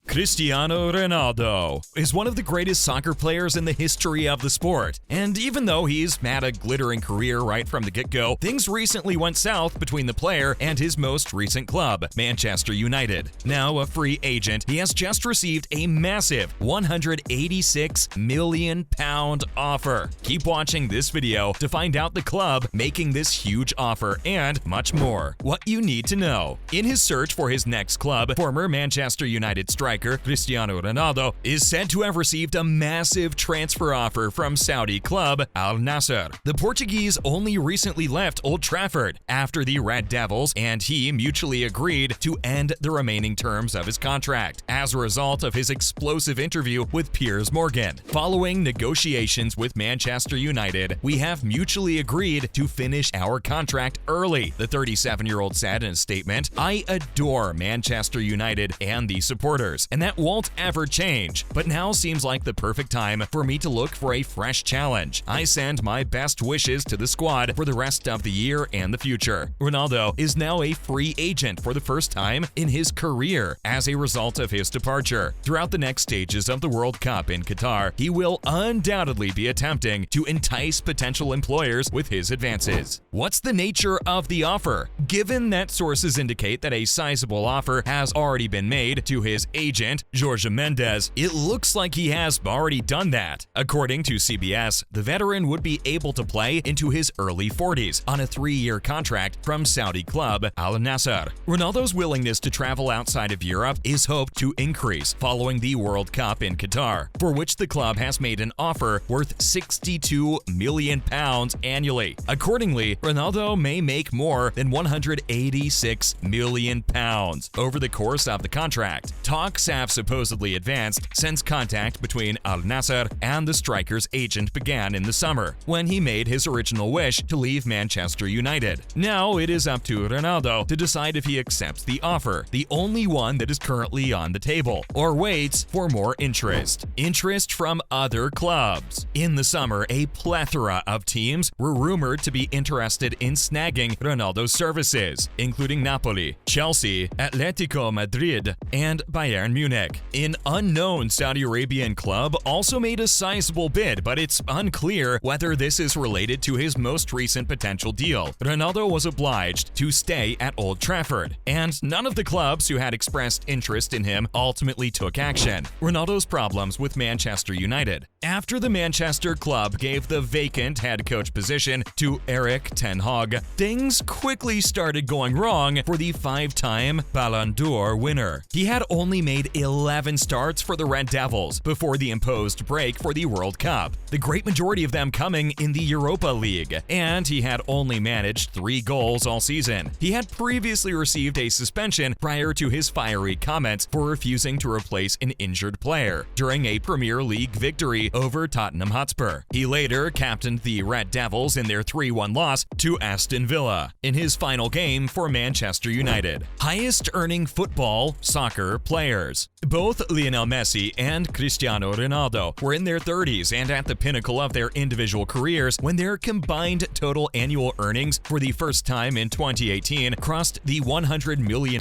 Cristiano Ronaldo is one of the greatest soccer players in the history of the sport. And even though he's had a glittering career right from the get-go, things recently went south between the player and his most recent club, Manchester United. Now a free agent, he has just received a massive £186 million offer. Keep watching this video to find out the club making this huge offer and much more. What you need to know. In his search for his next club, former Manchester United striker Cristiano Ronaldo is said to have received a massive transfer offer from Saudi club Al Nassr. The Portuguese only recently left Old Trafford after the Red Devils and he mutually agreed to end the remaining terms of his contract as a result of his explosive interview with Piers Morgan. Following negotiations with Manchester United, we have mutually agreed to finish our contract early, the 37-year-old said in a statement. I adore Manchester United and the supporters, and that won't ever change. But now seems like the perfect time for me to look for a fresh challenge. I send my best wishes to the squad for the rest of the year and the future. Ronaldo is now a free agent for the first time in his career as a result of his departure. Throughout the next stages of the World Cup in Qatar, he will undoubtedly be attempting to entice potential employers with his advances. What's the nature of the offer? Given that sources indicate that a sizable offer has already been made to his agent, Jorge Mendes, it looks like he has already done that. According to CBS, the veteran would be able to play into his early 40s on a 3-year contract from Saudi club Al Nassr. Ronaldo's willingness to travel outside of Europe is hoped to increase following the World Cup in Qatar, for which the club has made an offer worth £62 million annually. Accordingly, Ronaldo may make more than £186 million over the course of the contract. Talks have supposedly advanced since contact between Al Nassr and the striker's agent began in the summer, when he made his original wish to leave Manchester United. Now it is up to Ronaldo to decide if he accepts the offer, the only one that is currently on the table, or waits for more interest from other clubs. In the summer, a plethora of teams were rumored to be interested in snagging Ronaldo's services, including Napoli, Chelsea, Atletico Madrid, and Bayern Munich. An unknown Saudi Arabian club also made a sizable bid, but it's unclear whether this is related to his most recent potential deal. Ronaldo was obliged to stay at Old Trafford, and none of the clubs who had expressed interest in him ultimately took action. Ronaldo's problems with Manchester United. After the Manchester club gave the vacant head coach position to Erik ten Hag, things quickly started going wrong for the 5-time Ballon d'Or winner. He had only made 11 starts for the Red Devils before the imposed break for the World Cup, the great majority of them coming in the Europa League, and he had only managed 3 goals all season. He had previously received a suspension prior to his fiery comments for refusing to replace an injured player during a Premier League victory over Tottenham Hotspur. He later captained the Red Devils in their 3-1 loss to Aston Villa in his final game for Manchester United. Highest earning football, soccer players. Both Lionel Messi and Cristiano Ronaldo were in their 30s and at the pinnacle of their individual careers when their combined total annual earnings for the first time in 2018 crossed the $100 million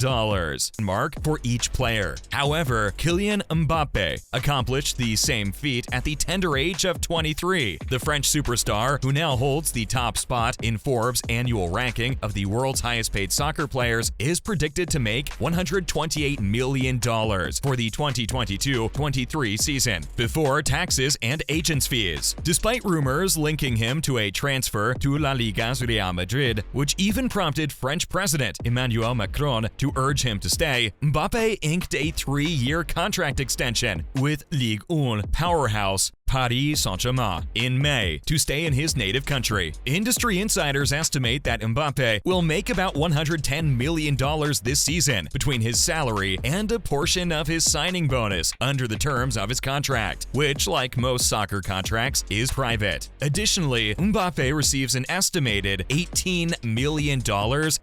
mark for each player. However, Kylian Mbappe accomplished the same feat at the tender age of 23. The French superstar, who now holds the top spot in Forbes' annual ranking of the world's highest paid soccer players, is predicted to make $128 million for the 2022-23 season, before taxes and agents' fees. Despite rumors linking him to a transfer to La Liga's Real Madrid, which even prompted French President Emmanuel Macron to urge him to stay, Mbappe inked a 3-year contract extension with Ligue 1 powerhouse Paris Saint-Germain in May to stay in his native country. Industry insiders estimate that Mbappe will make about $110 million this season between his salary and a portion of his signing bonus under the terms of his contract, which, like most soccer contracts, is private. Additionally, Mbappe receives an estimated $18 million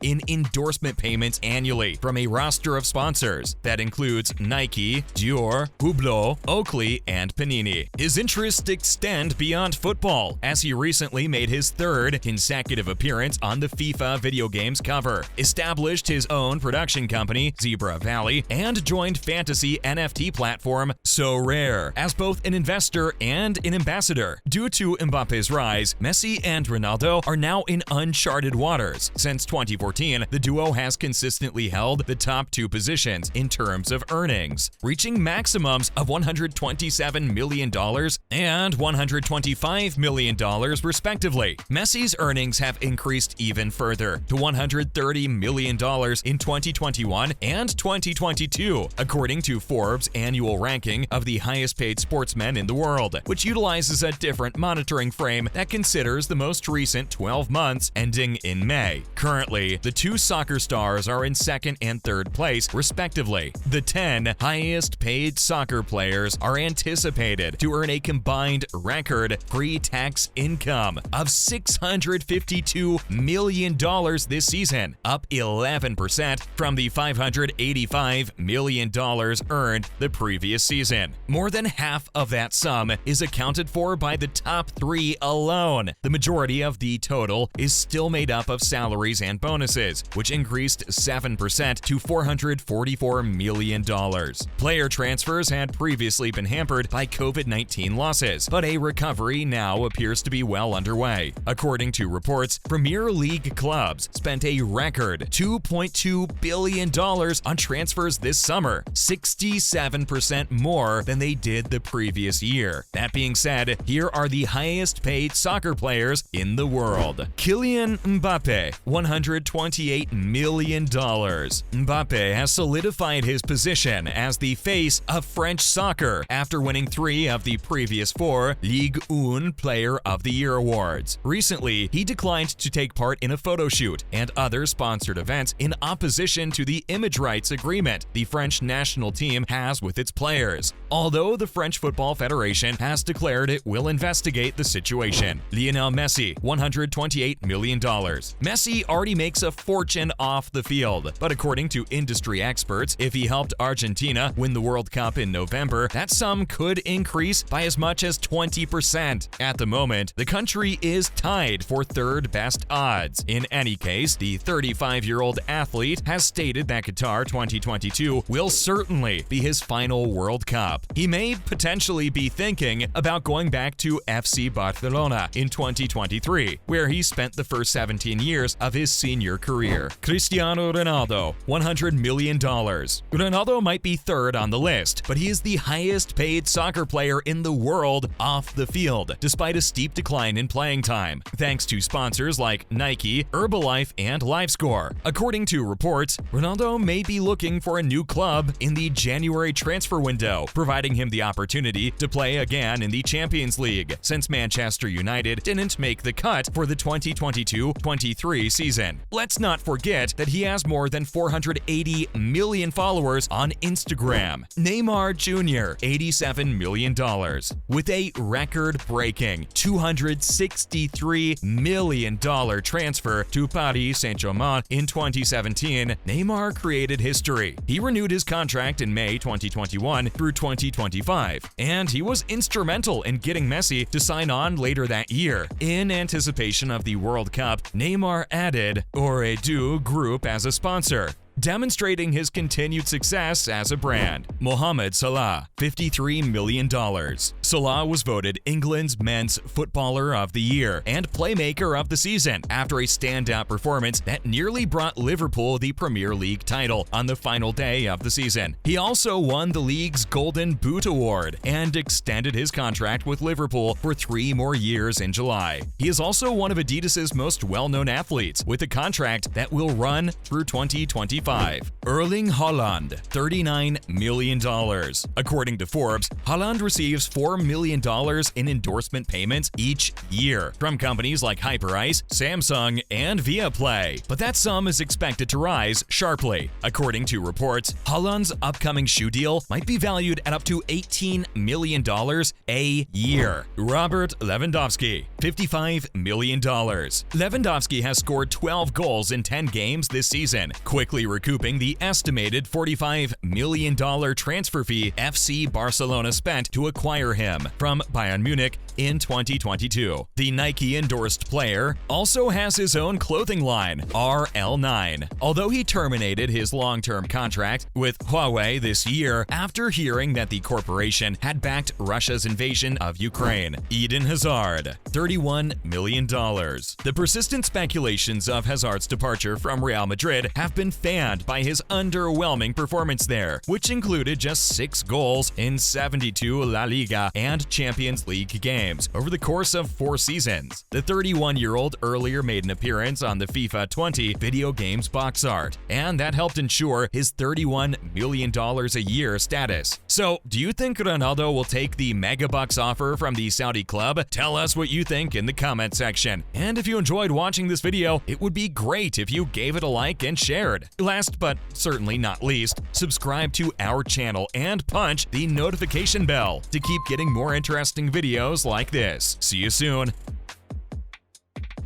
in endorsement payments annually from a roster of sponsors that includes Nike, Dior, Hublot, Oakley, and Panini. His interest interests extend beyond football, as he recently made his third consecutive appearance on the FIFA video games cover, established his own production company, Zebra Valley, and joined fantasy NFT platform SoRare as both an investor and an ambassador. Due to Mbappe's rise, Messi and Ronaldo are now in uncharted waters. Since 2014, the duo has consistently held the top two positions in terms of earnings, reaching maximums of $127 million and $125 million respectively. Messi's earnings have increased even further to $130 million in 2021 and 2022, according to Forbes' annual ranking of the highest paid sportsmen in the world, which utilizes a different monitoring frame that considers the most recent 12 months ending in May. Currently, the two soccer stars are in second and third place, respectively. The 10 highest paid soccer players are anticipated to earn a combined record pre-tax income of $652 million this season, up 11% from the $585 million earned the previous season. More than half of that sum is accounted for by the top three alone. The majority of the total is still made up of salaries and bonuses, which increased 7% to $444 million. Player transfers had previously been hampered by COVID-19 losses, but a recovery now appears to be well underway. According to reports, Premier League clubs spent a record $2.2 billion on transfers this summer, 67% more than they did the previous year. That being said, here are the highest paid soccer players in the world. Kylian Mbappe, $128 million. Mbappe has solidified his position as the face of French soccer after winning 3 of the previous 4 Ligue 1 Player of the Year awards. Recently, he declined to take part in a photo shoot and other sponsored events in opposition to the image rights agreement the French national team has with its players, although the French Football Federation has declared it will investigate the situation. Lionel Messi, $128 million. Messi already makes a fortune off the field, but according to industry experts, if he helped Argentina win the World Cup in November, that sum could increase by as much as 20%. At the moment, the country is tied for third best odds. In any case, the 35-year-old athlete has stated that Qatar 2022 will certainly be his final World Cup. He may potentially be thinking about going back to FC Barcelona in 2023, where he spent the first 17 years of his senior career. Cristiano Ronaldo, $100 million. Ronaldo might be third on the list, but he is the highest paid soccer player in the world off the field, despite a steep decline in playing time, thanks to sponsors like Nike, Herbalife, and LiveScore. According to reports, Ronaldo may be looking for a new club in the January transfer window, providing him the opportunity to play again in the Champions League, since Manchester United didn't make the cut for the 2022-23 season. Let's not forget that he has more than 480 million followers on Instagram. Neymar Jr., $87 million. With a record-breaking $263 million transfer to Paris Saint-Germain in 2017, Neymar created history. He renewed his contract in May 2021 through 2025, and he was instrumental in getting Messi to sign on later that year. In anticipation of the World Cup, Neymar added Ooredoo Group as a sponsor, demonstrating his continued success as a brand. Mohamed Salah, $53 million. Salah was voted England's Men's Footballer of the Year and Playmaker of the Season after a standout performance that nearly brought Liverpool the Premier League title on the final day of the season. He also won the league's Golden Boot Award and extended his contract with Liverpool for 3 more years in July. He is also one of Adidas's most well-known athletes, with a contract that will run through 2025. Erling Haaland, $39 million. According to Forbes, Haaland receives $4 million in endorsement payments each year from companies like HyperIce, Samsung, and Viaplay, but that sum is expected to rise sharply. According to reports, Haaland's upcoming shoe deal might be valued at up to $18 million a year. Robert Lewandowski, $55 million. Lewandowski has scored 12 goals in 10 games this season, quickly recouping the estimated $45 million transfer fee FC Barcelona spent to acquire him from Bayern Munich in 2022. The Nike-endorsed player also has his own clothing line, RL9, although he terminated his long-term contract with Huawei this year after hearing that the corporation had backed Russia's invasion of Ukraine. Eden Hazard, $31 million. The persistent speculations of Hazard's departure from Real Madrid have been fanned by his underwhelming performance there, which included just 6 goals in 72 La Liga and Champions League games over the course of 4 seasons. The 31-year-old earlier made an appearance on the FIFA 20 video games box art, and that helped ensure his $31 million a year status. So, do you think Ronaldo will take the megabucks offer from the Saudi club? Tell us what you think in the comment section. And if you enjoyed watching this video, it would be great if you gave it a like and shared. Last but certainly not least, subscribe to our channel and punch the notification bell to keep getting more interesting videos like this. See you soon.